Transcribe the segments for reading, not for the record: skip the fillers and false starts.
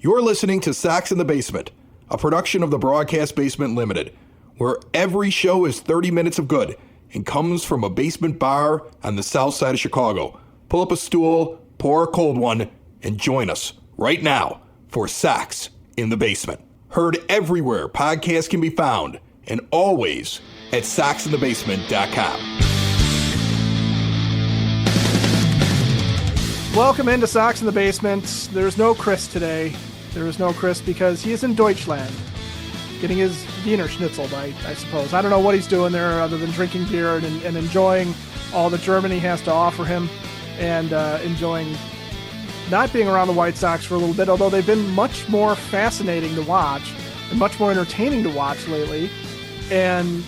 You're listening to Sox in the Basement, a production of the Broadcast Basement Limited, where every show is 30 minutes of good and comes from a basement bar on the south side of Chicago. Pull up a stool, pour a cold one, and join us right now for Sox in the Basement. Heard everywhere podcasts can be found, and always at soxinthebasement.com. Welcome into Sox in the Basement. There's no Chris today. There is no Chris because he is in Deutschland getting his Wiener schnitzeled, I suppose. I don't know what he's doing there other than drinking beer and enjoying all that Germany has to offer him and enjoying not being around the White Sox for a little bit, although they've been much more fascinating to watch and much more entertaining to watch lately. And,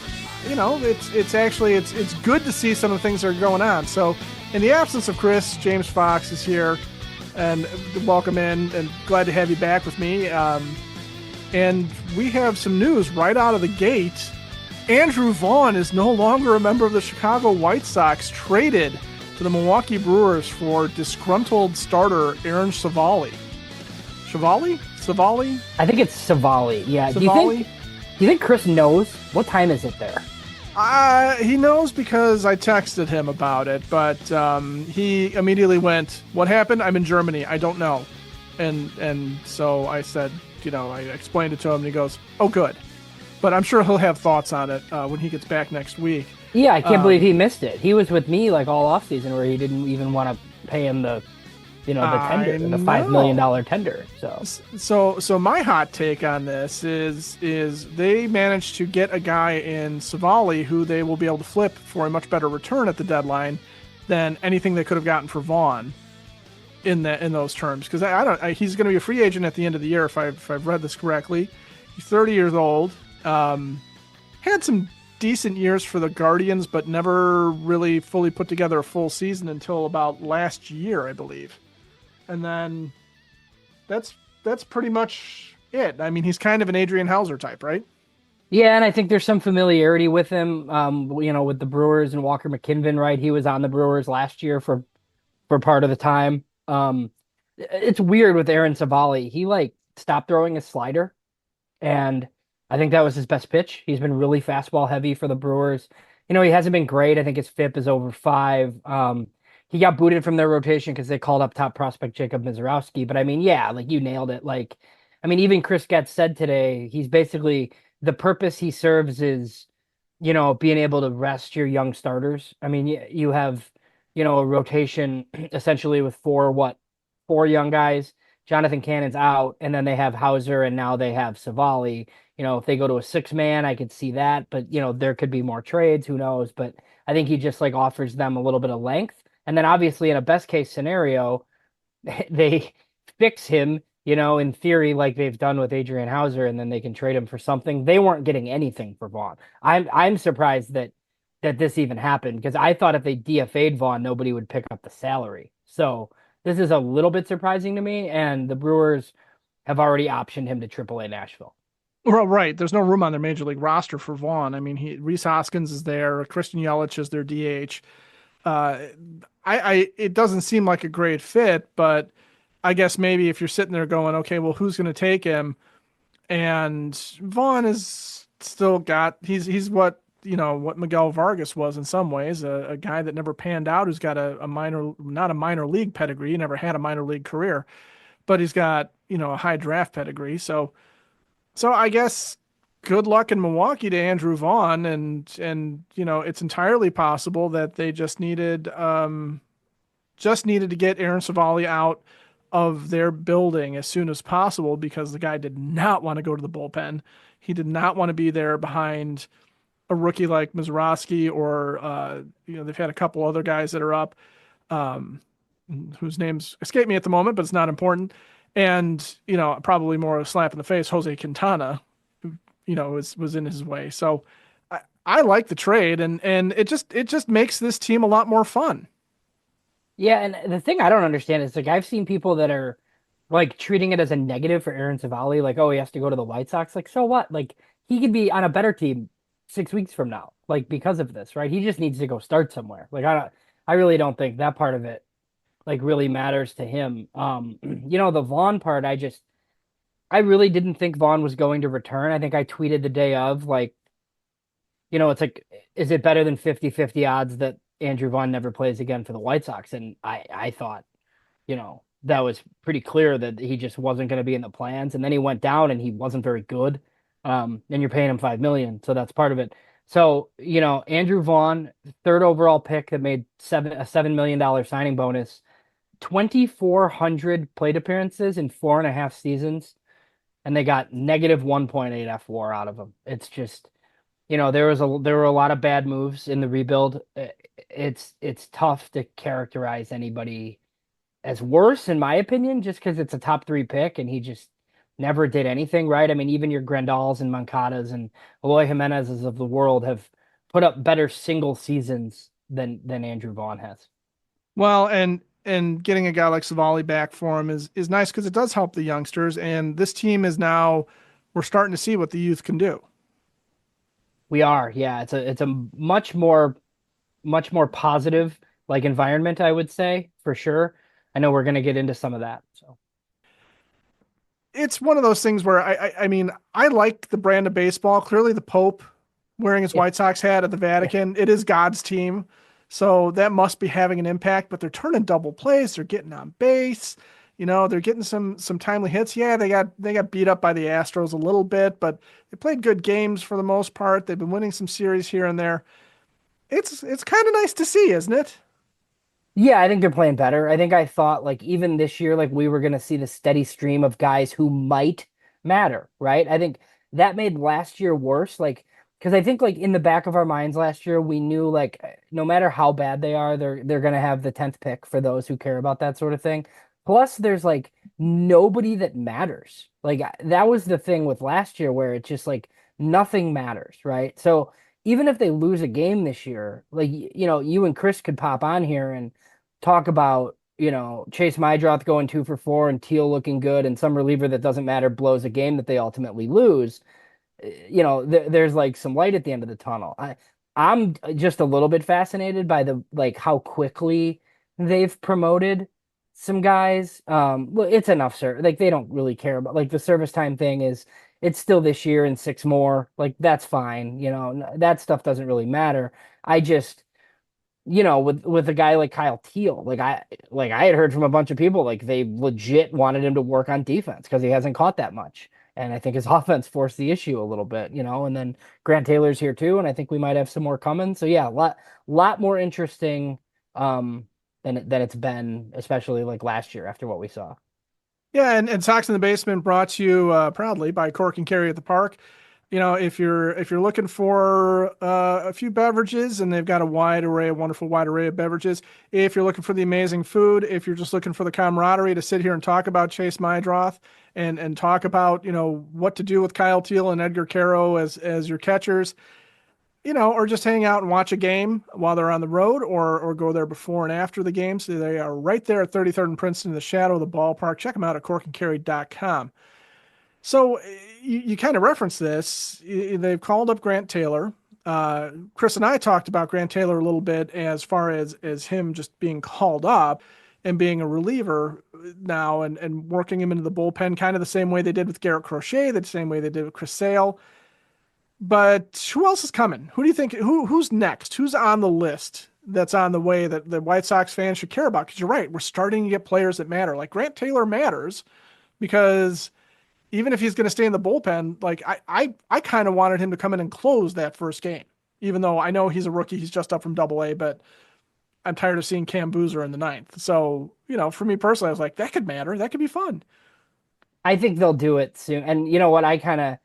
you know, it's good to see some of the things that are going on. So in the absence of Chris, James Fox is here. And welcome in, and glad to have you back with me. And we have some news right out of the gate. Andrew Vaughn is no longer a member of the Chicago White Sox, traded to the Milwaukee Brewers for disgruntled starter Aaron Civale. Civale? I think it's Civale. Yeah. Civale? Do you think Chris knows? What time is it there? He knows because I texted him about it, but he immediately went, "What happened? I'm in Germany. I don't know." And so I said, I explained it to him, and he goes, "Oh, good." But I'm sure he'll have thoughts on it when he gets back next week. Yeah, I can't believe he missed it. He was with me like all off season, where he didn't even want to pay him the tender, the $5 million tender. So my hot take on this is they managed to get a guy in Civale who they will be able to flip for a much better return at the deadline than anything they could have gotten for Vaughn in those terms. Because he's going to be a free agent at the end of the year if I've read this correctly. He's 30 years old. Had some decent years for the Guardians, but never really fully put together a full season until about last year, I believe. And then that's pretty much it. I mean, he's kind of an Adrian Hauser type, right? Yeah, and I think there's some familiarity with him, with the Brewers and Walker McKinven, right? He was on the Brewers last year for part of the time. It's weird with Aaron Civale. He stopped throwing his slider, and I think that was his best pitch. He's been really fastball heavy for the Brewers. He hasn't been great. I think his FIP is over 5. He got booted from their rotation because they called up top prospect Jacob Mizorowski. But I mean, yeah, you nailed it. Even Chris Getz said today, he's basically, the purpose he serves is, being able to rest your young starters. I mean, you have, a rotation essentially with four young guys. Jonathan Cannon's out, and then they have Hauser, and now they have Civale. If they go to a 6-man, I could see that, but there could be more trades, who knows? But I think he just offers them a little bit of length. And then obviously in a best case scenario, they fix him, in theory, like they've done with Adrian Hauser, and then they can trade him for something. They weren't getting anything for Vaughn. I'm surprised that this even happened, because I thought if they DFA'd Vaughn, nobody would pick up the salary. So this is a little bit surprising to me, and the Brewers have already optioned him to AAA Nashville. Well, right. There's no room on their major league roster for Vaughn. I mean, Rhys Hoskins is there. Christian Yelich is their DH. It doesn't seem like a great fit, but I guess maybe if you're sitting there going, okay, well, who's going to take him? And Vaughn is still he's what Miguel Vargas was in some ways, a guy that never panned out, who's got not a minor league pedigree, never had a minor league career, but he's got, a high draft pedigree. So I guess good luck in Milwaukee to Andrew Vaughn, and it's entirely possible that they just needed to get Aaron Civale out of their building as soon as possible, because the guy did not want to go to the bullpen. He did not want to be there behind a rookie like Mizorowski, or they've had a couple other guys that are up, whose names escape me at the moment, but it's not important. And probably more of a slap in the face, Jose Quintana, who was in his way. So I like the trade, and it just makes this team a lot more fun. Yeah, and the thing I don't understand is I've seen people that are treating it as a negative for Aaron Civale, oh, he has to go to the White Sox. So what? He could be on a better team 6 weeks from now, because of this, right? He just needs to go start somewhere. I really don't think that part of it really matters to him. The Vaughn part, I really didn't think Vaughn was going to return. I think I tweeted the day of, like, it's like, is it better than 50-50 odds that Andrew Vaughn never plays again for the White Sox? And I thought, that was pretty clear that he just wasn't going to be in the plans. And then he went down and he wasn't very good. And you're paying him 5 million, so that's part of it. So, Andrew Vaughn, third overall pick that made $7 million signing bonus, 2,400 plate appearances in 4.5 seasons, and they got negative 1.8 F WAR out of him. It's just, there were a lot of bad moves in the rebuild. It's tough to characterize anybody as worse, in my opinion, just because it's a top three pick and he just never did anything right. I mean, even your Grandals and Moncadas and Eloy Jimenez's of the world have put up better single seasons than Andrew Vaughn has. Well, and getting a guy like Civale back for him is nice because it does help the youngsters. And this team is now, we're starting to see what the youth can do. We are, yeah. It's a much more positive like environment, I would say, for sure. I know we're gonna get into some of that. So It's one of those things where I mean, I like the brand of baseball. Clearly, the Pope wearing his yeah, White Sox hat at the yeah. Vatican, it is God's team. So that must be having an impact, but they're turning double plays. They're getting on base. They're getting some timely hits. Yeah, they got beat up by the Astros a little bit, but they played good games for the most part. They've been winning some series here and there. It's kind of nice to see, isn't it? Yeah, I think they're playing better. I think I thought like even this year, like we were gonna see the steady stream of guys who might matter, right? I think that made last year worse, like because I think like in the back of our minds last year, we knew like no matter how bad they are, they're gonna have the 10th pick for those who care about that sort of thing. Plus, there's like nobody that matters. Like that was the thing with last year where it's just like nothing matters, right? So even if they lose a game this year, like you and Chris could pop on here and talk about, Chase Meidroth going 2 for 4 and Teel looking good and some reliever that doesn't matter blows a game that they ultimately lose. There's like some light at the end of the tunnel. I'm just a little bit fascinated by the like how quickly they've promoted some guys. Well, it's enough, sir. Like they don't really care about like the service time thing is it's still this year and 6 more. Like that's fine. That stuff doesn't really matter. I just with a guy like Kyle Teel, like I had heard from a bunch of people like they legit wanted him to work on defense because he hasn't caught that much. And I think his offense forced the issue a little bit, and then Grant Taylor's here too, and I think we might have some more coming. So yeah, lot more interesting than it's been, especially like last year after what we saw. Yeah, and Sox in the Basement brought to you proudly by Cork and Carry at the Park. If you're looking for a few beverages, and they've got a wonderful wide array of beverages. If you're looking for the amazing food, if you're just looking for the camaraderie to sit here and talk about Chase Meidroth and talk about what to do with Kyle Teel and Edgar Quero as your catchers, or just hang out and watch a game while they're on the road, or go there before and after the game. So they are right there at 33rd and Princeton in the shadow of the ballpark. Check them out at corkandcarry.com. So you kind of referenced this. They've called up Grant Taylor. Chris and I talked about Grant Taylor a little bit as far as him just being called up and being a reliever now and working him into the bullpen kind of the same way they did with Garrett Crochet, the same way they did with Chris Sale. But who else is coming? Who do you think? Who's next? Who's on the list that's on the way that the White Sox fans should care about? Because you're right, we're starting to get players that matter. Like Grant Taylor matters because even if he's going to stay in the bullpen, like I kind of wanted him to come in and close that first game, even though I know he's a rookie, he's just up from Double-A, but I'm tired of seeing Cam Boozer in the ninth. So for me personally, I was like, that could matter, that could be fun. I think they'll do it soon. And you know what? I thought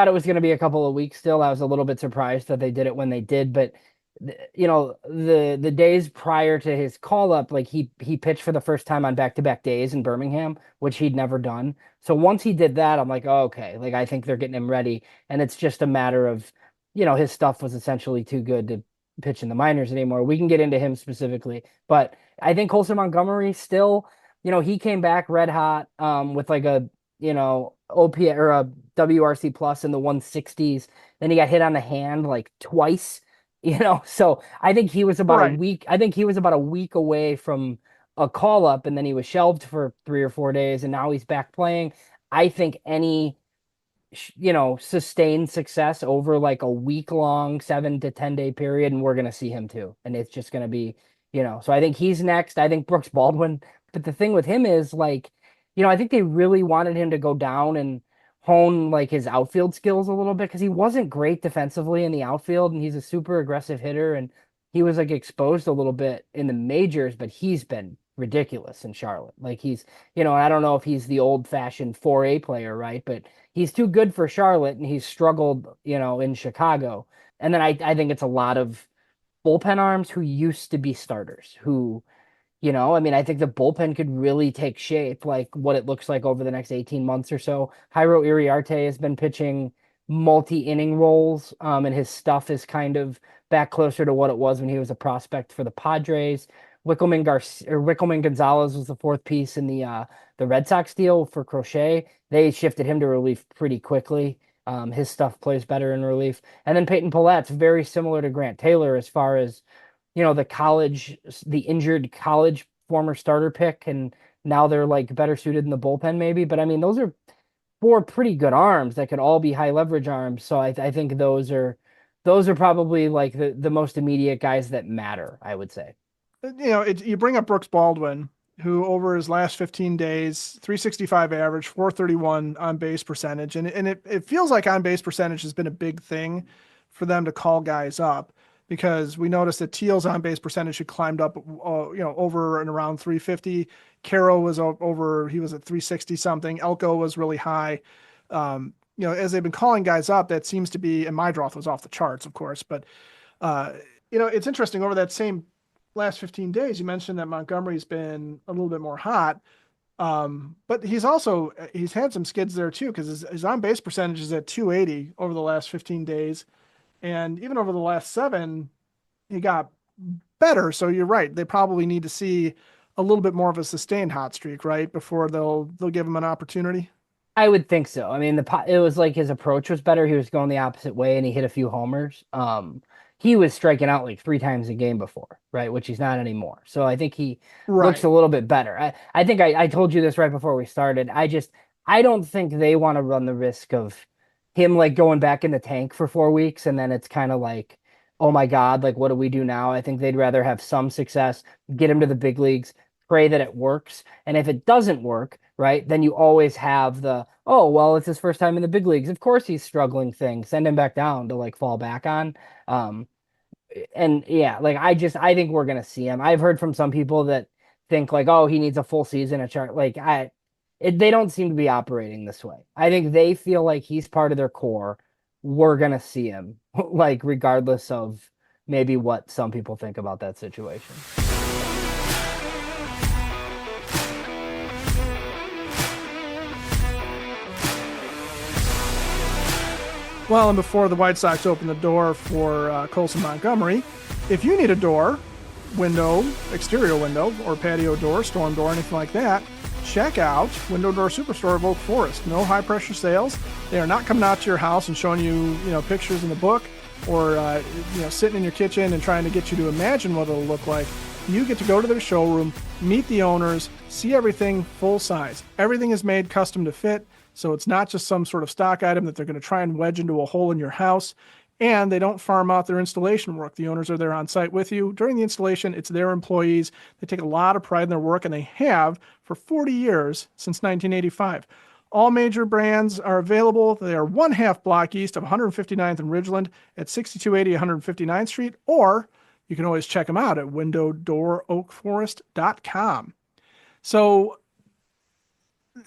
it was going to be a couple of weeks still. I was a little bit surprised that they did it when they did, but the days prior to his call up, like he pitched for the first time on back-to-back days in Birmingham, which he'd never done. So once he did that, I'm like, oh, okay, like I think they're getting him ready, and it's just a matter of, his stuff was essentially too good to pitch in the minors anymore. We can get into him specifically, but I think Colson Montgomery still, he came back red hot, with like a OP or a WRC plus in the 160s. Then he got hit on the hand like twice. So I think he was about a Right. week. I think he was about a week away from a call up and then he was shelved for 3 or 4 days and now he's back playing. I think any sustained success over like a week long 7 to 10 day period, and we're gonna see him too. And it's just gonna be, so I think he's next. I think Brooks Baldwin. But the thing with him is like, I think they really wanted him to go down and hone like his outfield skills a little bit because he wasn't great defensively in the outfield, and he's a super aggressive hitter, and he was like exposed a little bit in the majors, but he's been ridiculous in Charlotte. Like he's, I don't know if he's the old fashioned 4A player, right? But he's too good for Charlotte and he's struggled, in Chicago. And then I think it's a lot of bullpen arms who used to be starters who, I mean, I think the bullpen could really take shape, like what it looks like over the next 18 months or so. Jairo Iriarte has been pitching multi-inning roles, and his stuff is kind of back closer to what it was when he was a prospect for the Padres. Wickelman Gonzalez was the fourth piece in the Red Sox deal for Crochet. They shifted him to relief pretty quickly. His stuff plays better in relief. And then Peyton Pillat's very similar to Grant Taylor as far as the injured college former starter pick, and now they're like better suited in the bullpen maybe. But I mean, those are four pretty good arms that could all be high leverage arms. So I think those are probably like the most immediate guys that matter, I would say. You bring up Brooks Baldwin, who over his last 15 days, 365 average, 431 on base percentage. And it feels like on base percentage has been a big thing for them to call guys up, because we noticed that Teal's on base percentage had climbed up, over and around 350. Quero was over, he was at 360 something. Elko was really high. As they've been calling guys up, that seems to be, and Meidroth was off the charts, of course. But, it's interesting over that same last 15 days, you mentioned that Montgomery's been a little bit more hot. But he's had some skids there too, because his on base percentage is at 280 over the last 15 days. And even over the last 7, he got better. So you're right. They probably need to see a little bit more of a sustained hot streak, right, before they'll give him an opportunity. I would think so. I mean, it was like his approach was better. He was going the opposite way, and he hit a few homers. He was striking out like 3 times a game before, right? Which he's not anymore. So I think he looks a little bit better. I think I told you this right before we started. I don't think they want to run the risk of him like going back in the tank for 4 weeks and then it's kind of like, oh my God, like what do we do now? I think they'd rather have some success, get him to the big leagues, pray that it works. And if it doesn't work, right, then you always have oh, well, it's his first time in the big leagues. Of course he's struggling thing. Send him back down to like fall back on. And yeah, like I think we're gonna see him. I've heard from some people that think like, oh, he needs a full season at chart. Like they don't seem to be operating this way. I think they feel like he's part of their core. We're gonna see him, like regardless of maybe what some people think about that situation. Well, and before the White Sox open the door for Colson Montgomery, if you need a door, window, exterior window, or patio door, storm door, anything like that, check out Window Door Superstore of Oak Forest. No high pressure sales. They are not coming out to your house and showing you, pictures in the book, or sitting in your kitchen and trying to get you to imagine what it'll look like. You get to go to their showroom, meet the owners, see everything full size. Everything is made custom to fit, so it's not just some sort of stock item that they're going to try and wedge into a hole in your house. And they don't farm out their installation work. The owners are there on site with you. During the installation, it's their employees. They take a lot of pride in their work, and they have for 40 years since 1985. All major brands are available. They are 1/2 block east of 159th and Ridgeland at 6280 159th Street, or you can always check them out at windowdooroakforest.com. So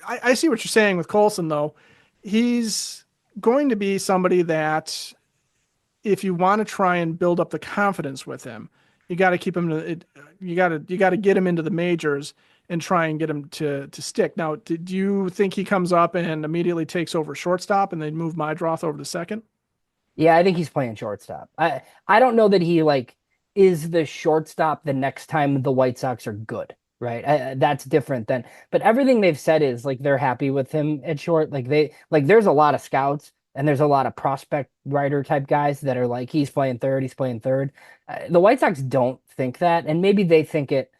I see what you're saying with Colson, though. He's going to be somebody that, if you want to try and build up the confidence with him, you got to keep him you got to get him into the majors and try and get him to stick. Now, do you think he comes up and immediately takes over shortstop and they move Meidroth over to second? Yeah, I think he's playing shortstop. I don't know that he like is the shortstop the next time the White Sox are good, right? That's different than. But everything they've said is like they're happy with him at short. Like there's a lot of scouts. And there's a lot of prospect writer type guys that are like, he's playing third. The White Sox don't think that. And maybe they think it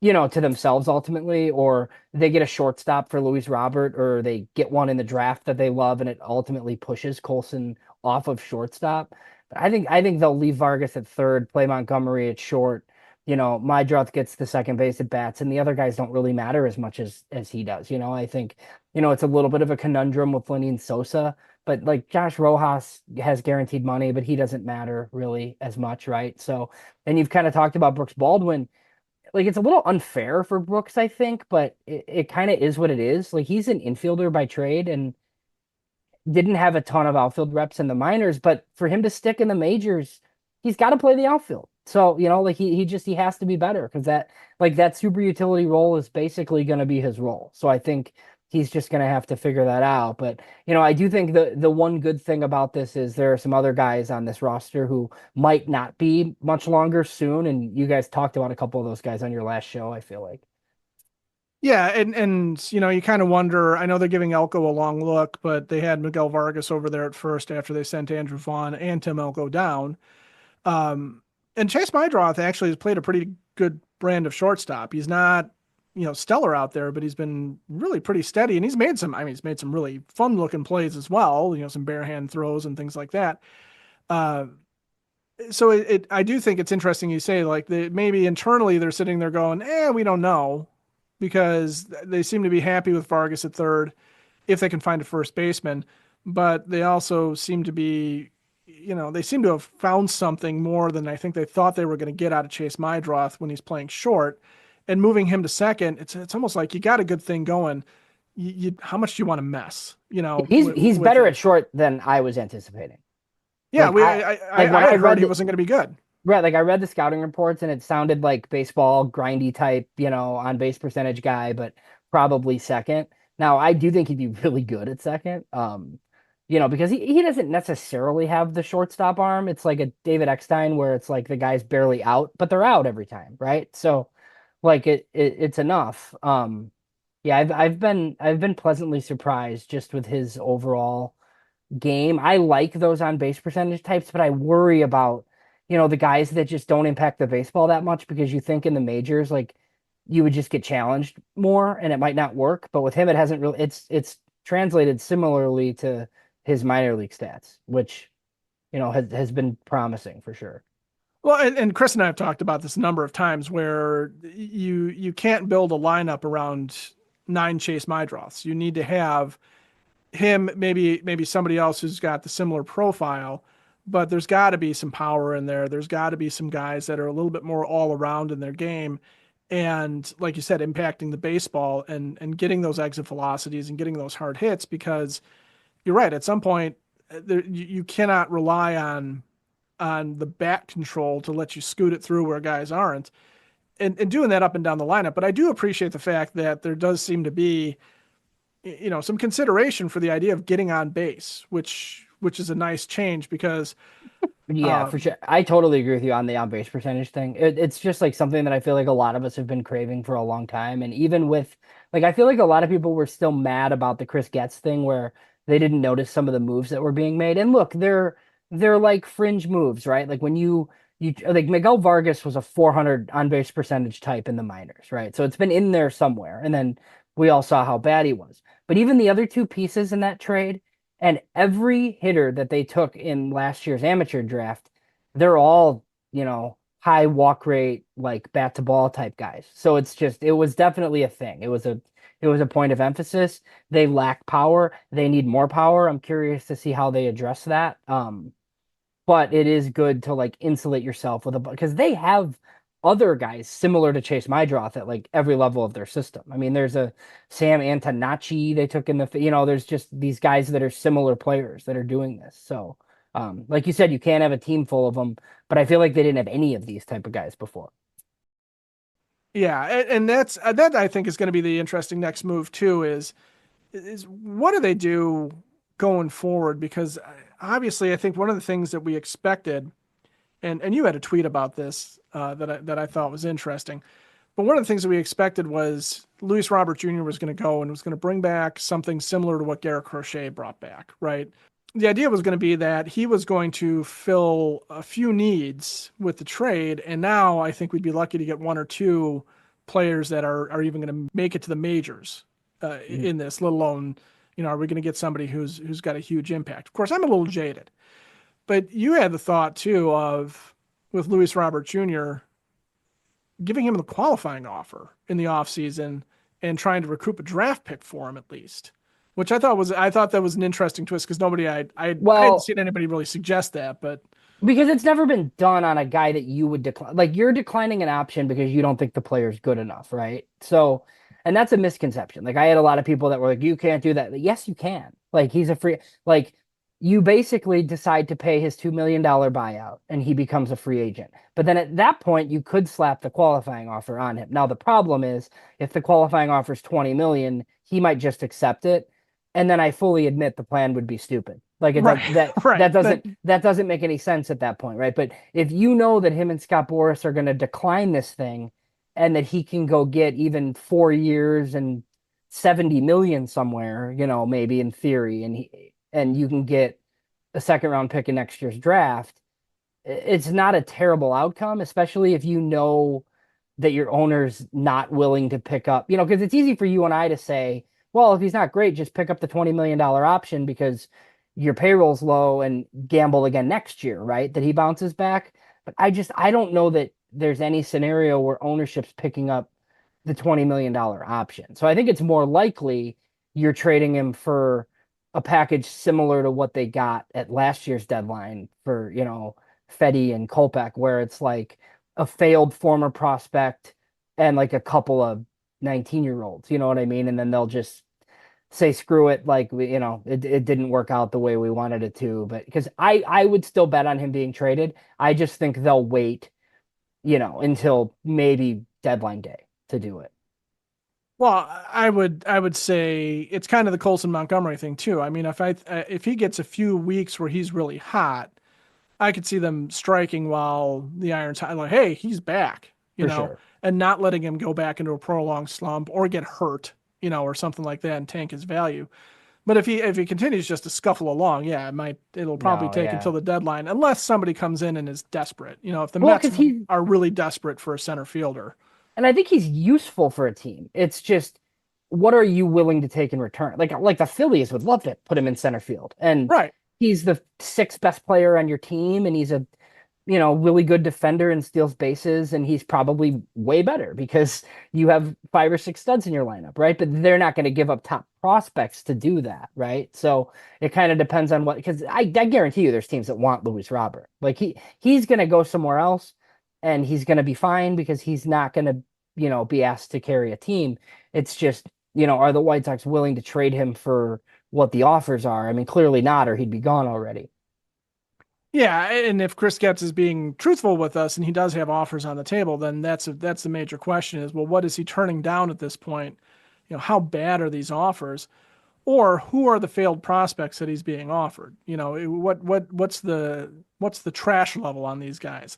to themselves ultimately, or they get a shortstop for Luis Robert, or they get one in the draft that they love, and it ultimately pushes Colson off of shortstop. But I think they'll leave Vargas at third, play Montgomery at short. Meidroth gets the second base at bats, and the other guys don't really matter as much as he does. I think it's a little bit of a conundrum with Lenny and Sosa, but like Josh Rojas has guaranteed money, but he doesn't matter really as much, right? So, and you've kind of talked about Brooks Baldwin. Like it's a little unfair for Brooks, I think, but it kind of is what it is. Like he's an infielder by trade and didn't have a ton of outfield reps in the minors, but for him to stick in the majors, he's got to play the outfield. So, like he has to be better because that super utility role is basically going to be his role. So I think he's just going to have to figure that out. But, I do think the one good thing about this is there are some other guys on this roster who might not be much longer soon. And you guys talked about a couple of those guys on your last show, I feel like. Yeah, and you kind of wonder. I know they're giving Elko a long look, but they had Miguel Vargas over there at first after they sent Andrew Vaughn and Tim Elko down. And Chase Meidroth actually has played a pretty good brand of shortstop. He's not, stellar out there, but he's been really pretty steady, and he's made some really fun looking plays as well. Some bare hand throws and things like that. So I do think it's interesting you say like maybe internally they're sitting there going, we don't know, because they seem to be happy with Vargas at third if they can find a first baseman, but they also seem to be, they seem to have found something more than I think they thought they were going to get out of Chase Meidroth when he's playing short, and moving him to second. It's almost like you got a good thing going. How much do you want to mess? He's better at short than I was anticipating. Yeah, Like, I heard he wasn't going to be good. Right, like I read the scouting reports and it sounded like baseball grindy type, on base percentage guy, but probably second. Now I do think he'd be really good at second. Because he doesn't necessarily have the shortstop arm. It's like a David Eckstein where it's like the guy's barely out, but they're out every time, right? So like it's enough. Yeah, I've been pleasantly surprised just with his overall game. I like those on base percentage types, but I worry about, the guys that just don't impact the baseball that much because you think in the majors, like you would just get challenged more and it might not work. But with him, it hasn't really, it's translated similarly to his minor league stats, which, has been promising for sure. Well, and Chris and I have talked about this a number of times where you can't build a lineup around 9 Chase Meidroths. You need to have him, maybe somebody else who's got the similar profile, but there's got to be some power in there. There's got to be some guys that are a little bit more all around in their game, and like you said, impacting the baseball and getting those exit velocities and getting those hard hits. Because you're right, at some point, you cannot rely on the bat control to let you scoot it through where guys aren't, and doing that up and down the lineup. But I do appreciate the fact that there does seem to be some consideration for the idea of getting on base, which is a nice change because Yeah, for sure. I totally agree with you on the on base percentage thing. It's just like something that I feel like a lot of us have been craving for a long time. And even with, like, I feel like a lot of people were still mad about the Chris Getz thing where they didn't notice some of the moves that were being made. And look, they're like fringe moves, right? Like when you like Miguel Vargas was a 400 on base percentage type in the minors, right? So it's been in there somewhere. And then we all saw how bad he was. But even the other two pieces in that trade, and every hitter that they took in last year's amateur draft, they're all, high walk rate, like bat to ball type guys. So it was definitely a thing. It was a point of emphasis. They lack power. They need more power. I'm curious to see how they address that. But it is good to like insulate yourself with because they have other guys similar to Chase Meidroth at like every level of their system. I mean, there's a Sam Antonacci they took in there's just these guys that are similar players that are doing this. So, like you said, you can't have a team full of them, but I feel like they didn't have any of these type of guys before. yeah, and that I think is going to be the interesting next move too. Is what do they do going forward? Because obviously, I think one of the things that we expected, and you had a tweet about this that I thought was interesting. But one of the things that we expected was Luis Robert Jr. was going to go and was going to bring back something similar to what Garrett Crochet brought back, right? The idea was going to be that he was going to fill a few needs with the trade, and now I think we'd be lucky to get one or two players that are even going to make it to the majors in this, let alone, are we going to get somebody who's got a huge impact? Of course, I'm a little jaded, but you had the thought too of with Luis Robert Jr. giving him the qualifying offer in the offseason and trying to recoup a draft pick for him at least, which I thought that was an interesting twist because I hadn't Well, seen anybody really suggest that, but because it's never been done on a guy that you would decline. Like you're declining an option because you don't think the player's good enough, right? So, and that's a misconception. Like I had a lot of people that were like, "You can't do that." Yes, you can. Like he's a free. Like you basically decide to pay his $2 million buyout, and he becomes a free agent. But then at that point, you could slap the qualifying offer on him. Now the problem is, if the qualifying offer is 20 million, he might just accept it, and then I fully admit the plan would be stupid. Like it does, right, that right. that doesn't make any sense at that point, right? But if you know that him and Scott Boras are going to decline this thing, and that he can go get even 4 years and 70 million somewhere, maybe in theory, and you can get a second round pick in next year's draft, it's not a terrible outcome, especially if you know that your owner's not willing to pick up, because it's easy for you and I to say, well, if he's not great, just pick up the $20 million option because your payroll's low and gamble again next year, right? That he bounces back. But I don't know that there's any scenario where ownership's picking up the $20 million option. So I think it's more likely you're trading him for a package similar to what they got at last year's deadline for, Fedde and Kopech, where it's like a failed former prospect and like a couple of 19-year-olds, you know what I mean? And then they'll just say screw it, like it didn't work out the way we wanted it to. But because I would still bet on him being traded. I just think they'll wait, until maybe deadline day to do it. Well, I would say it's kind of the Colson Montgomery thing too. I mean, if he gets a few weeks where he's really hot, I could see them striking while the iron's hot. Like, hey, he's back, For sure. and not letting him go back into a prolonged slump or get hurt, or something like that and tank his value. But if he continues just to scuffle along, yeah, it'll probably No, take yeah. until the deadline unless somebody comes in and is desperate. If the Well, Mets because he are really desperate for a center fielder. and I think he's useful for a team. It's just what are you willing to take in return? Like the Phillies would love to put him in center field, and Right. he's the sixth best player on your team, and he's a really good defender and steals bases, and he's probably way better because you have 5 or 6 studs in your lineup, right? But they're not going to give up top prospects to do that, right? So it kind of depends on what, because I guarantee you there's teams that want Luis Robert. Like he's going to go somewhere else and he's going to be fine because he's not going to, be asked to carry a team. It's just, are the White Sox willing to trade him for what the offers are? I mean, clearly not, or he'd be gone already. Yeah, and if Chris Getz is being truthful with us and he does have offers on the table, then that's the major question is, well, what is he turning down at this point? How bad are these offers? Or who are the failed prospects that he's being offered? What's the trash level on these guys?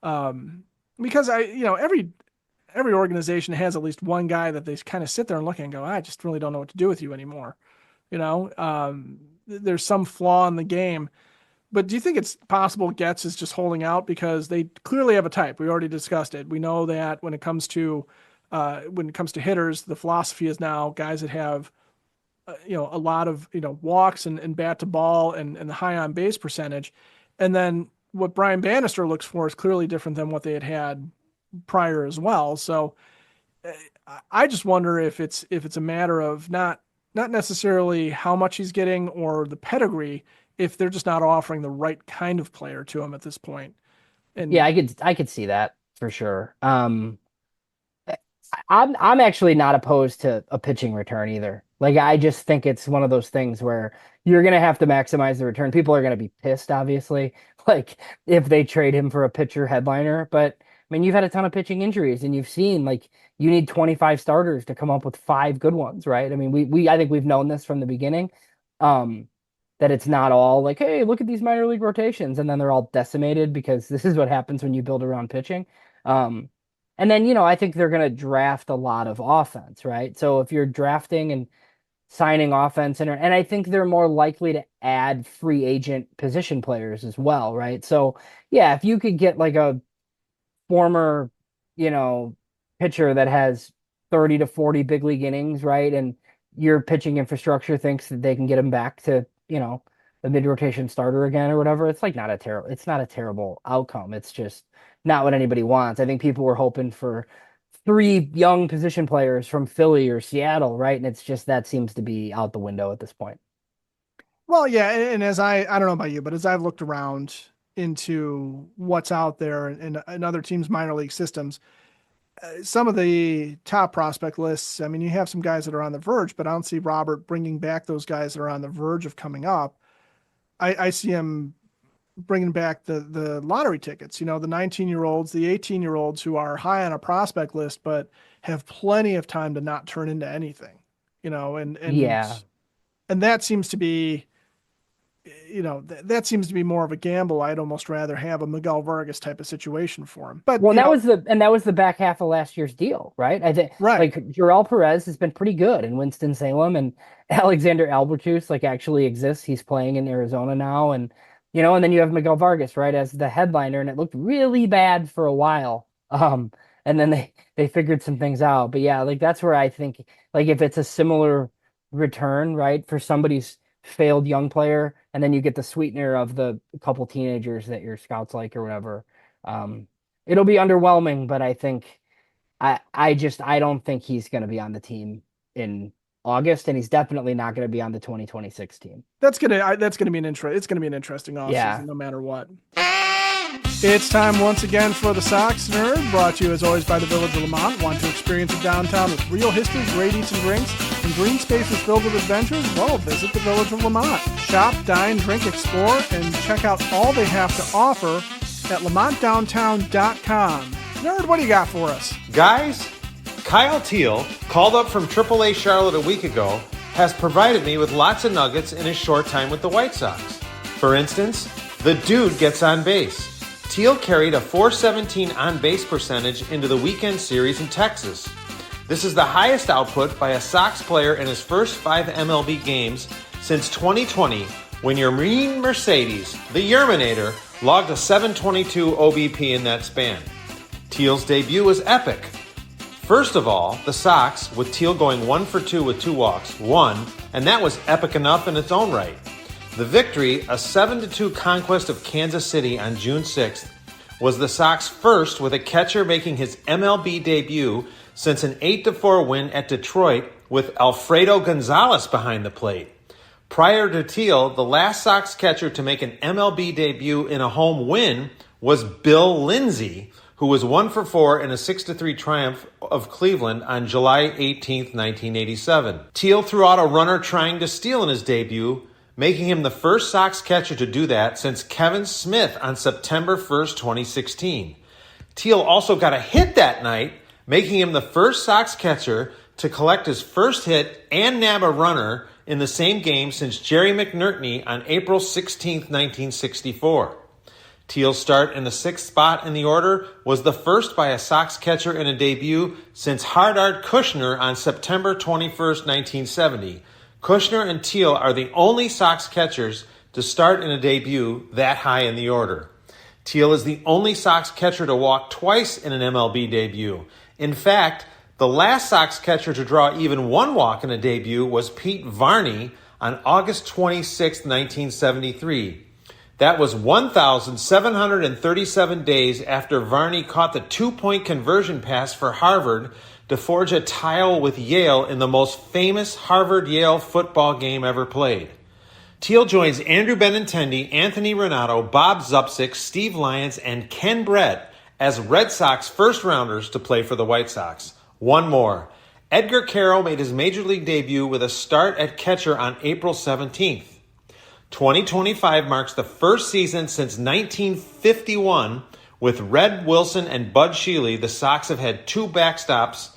Because every organization has at least one guy that they kind of sit there and look at and go, I just really don't know what to do with you anymore. There's some flaw in the game. But do you think it's possible Getz is just holding out because they clearly have a type? We already discussed it. We know that when it comes to hitters, the philosophy is now guys that have a lot of walks and bat to ball and the high on base percentage, and then what Brian Bannister looks for is clearly different than what they had prior as well. So I just wonder if it's a matter of not necessarily how much he's getting or the pedigree, if they're just not offering the right kind of player to him at this point. Yeah, And I could see that for sure. I'm actually not opposed to a pitching return either. Like I just think it's one of those things where you're gonna have to maximize the return. People are gonna be pissed, obviously, like if they trade him for a pitcher headliner. But I mean, you've had a ton of pitching injuries, and you've seen like you need 25 starters to come up with 5 good ones, right? I mean, we I think we've known this from the beginning. Um, that it's not all like, hey, look at these minor league rotations, and then they're all decimated because this is what happens when you build around pitching. Um, and then, I think they're going to draft a lot of offense, right? So if you're drafting and signing offense, and I think they're more likely to add free agent position players as well, right? So yeah, if you could get like a former, you know, pitcher that has 30 to 40 big league innings, right? And your pitching infrastructure thinks that they can get him back to, the mid rotation starter again or whatever. It's like it's not a terrible outcome. It's just not what anybody wants. I think people were hoping for three young position players from Philly or Seattle, right? And it's just that seems to be out the window at this point. Well, yeah, and as I don't know about you, but as I've looked around into what's out there in other teams' minor league systems, some of the top prospect lists, I mean, you have some guys that are on the verge, but I don't see Robert bringing back those guys that are on the verge of coming up. I see him bringing back the lottery tickets, the 19-year-olds, the 18-year-olds who are high on a prospect list, but have plenty of time to not turn into anything, and that seems to be, that seems to be more of a gamble. I'd almost rather have a Miguel Vargas type of situation for him. But that was the back half of last year's deal, right? I think like Jarrell Perez has been pretty good in Winston-Salem, and Alexander Albertus actually exists. He's playing in Arizona now, and and then you have Miguel Vargas, right, as the headliner, and it looked really bad for a while. And then they figured some things out. But yeah, that's where I think if it's a similar return, right, for somebody's failed young player, and then you get the sweetener of the couple teenagers that your scouts like or whatever, it'll be underwhelming. But I think I don't think he's going to be on the team in August, and he's definitely not going to be on the 2026 team. It's going to be an interesting offseason, no matter what. It's time once again for the Sox Nerd, brought to you as always by the Village of Lamont. Want to experience a downtown with real history, great eats and drinks, and green spaces filled with adventures? Well, visit the Village of Lamont. Shop, dine, drink, explore, and check out all they have to offer at lamontdowntown.com. Nerd, what do you got for us? Guys, Kyle Teel, called up from AAA Charlotte a week ago, has provided me with lots of nuggets in his short time with the White Sox. For instance, the dude gets on base. Teel carried a .417 on-base percentage into the weekend series in Texas. This is the highest output by a Sox player in his first 5 MLB games since 2020, when Yermin Mercedes, the Yerminator, logged a .722 OBP in that span. Teel's debut was epic. First of all, the Sox, with Teel going 1 for 2 with 2 walks, won, and that was epic enough in its own right. The victory, a 7-2 conquest of Kansas City on June 6th, was the Sox first with a catcher making his MLB debut since an 8-4 win at Detroit with Alfredo Gonzalez behind the plate. Prior to Teel, the last Sox catcher to make an MLB debut in a home win was Bill Lindsay, who was 1 for 4 in a 6-3 triumph of Cleveland on July 18, 1987. Teel threw out a runner trying to steal in his debut, making him the first Sox catcher to do that since Kevin Smith on September 1st, 2016. Teel also got a hit that night, making him the first Sox catcher to collect his first hit and nab a runner in the same game since Jerry McNertney on April 16, 1964. Teel's start in the 6th spot in the order was the first by a Sox catcher in a debut since Hardart Kushner on September 21, 1970. Kushner and Teel are the only Sox catchers to start in a debut that high in the order. Teel is the only Sox catcher to walk twice in an MLB debut. In fact, the last Sox catcher to draw even 1 walk in a debut was Pete Varney on August 26, 1973. That was 1,737 days after Varney caught the 2-point conversion pass for Harvard to forge a tie with Yale in the most famous Harvard-Yale football game ever played. Teel joins Andrew Benintendi, Anthony Renato, Bob Zupsik, Steve Lyons, and Ken Brett as Red Sox first-rounders to play for the White Sox. One more. Edgar Quero made his Major League debut with a start at catcher on April 17th. 2025 marks the first season since 1951 with Red Wilson and Bud Shealy. The Sox have had 2 backstops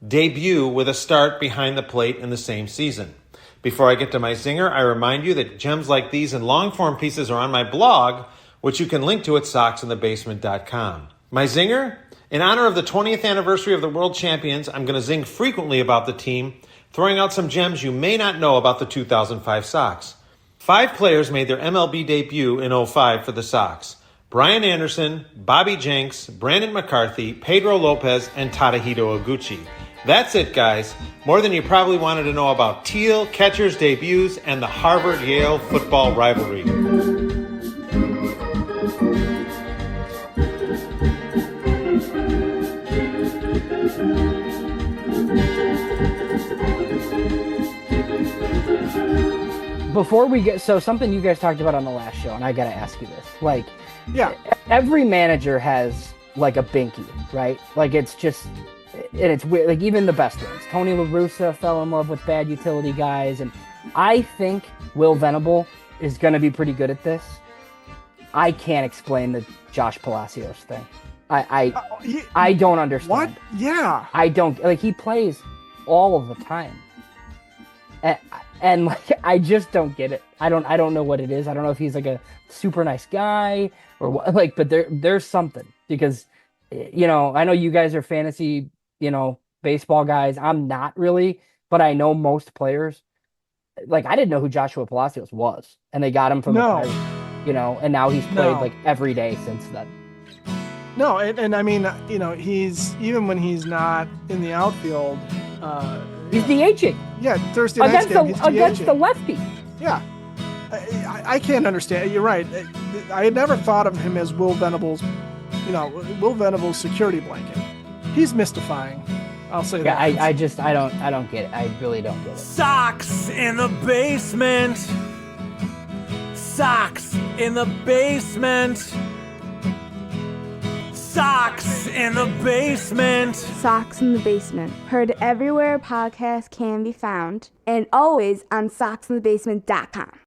debut with a start behind the plate in the same season. Before I get to my zinger, I remind you that gems like these and long-form pieces are on my blog, which you can link to at soxinthebasement.com. My zinger? In honor of the 20th anniversary of the World Champions, I'm going to zing frequently about the team, throwing out some gems you may not know about the 2005 Sox. 5 players made their MLB debut in '05 for the Sox. Brian Anderson, Bobby Jenks, Brandon McCarthy, Pedro Lopez, and Tadahito Oguchi. That's it, guys. More than you probably wanted to know about Teel, catchers' debuts, and the Harvard-Yale football rivalry. Before we get, so something you guys talked about on the last show, and I gotta ask you this. Like, Yeah. every manager has like a binkie, right? Like it's just, and it's weird. Like even the best ones. Tony La Russa fell in love with bad utility guys, and I think Wil Venable is gonna be pretty good at this. I can't explain the Josh Palacios thing. I don't understand. What? Yeah. I don't, like, he plays all of the time. And like, I just don't get it. I don't know what it is. I don't know if he's like a super nice guy or what, like, but there's something, because, you know, I know you guys are fantasy, you know, baseball guys. I'm not really, but I know most players. Like, I didn't know who Joshua Palacios was, and they got him from the Pirates, you know, and now he's played like every day since then. No, and I mean, you know, he's, even when he's not in the outfield, he's DHing. Yeah, Thursday night's game, he's against DHing. the lefty. Yeah. I can't understand. You're right. I had never thought of him as Wil Venable's, you know, Wil Venable's security blanket. He's mystifying. I'll say that. I don't get it. I really don't get it. Sox in the basement. Sox in the basement. Sox in the basement. Sox in the Basement. Heard everywhere podcasts can be found, and always on soxinthebasement.com.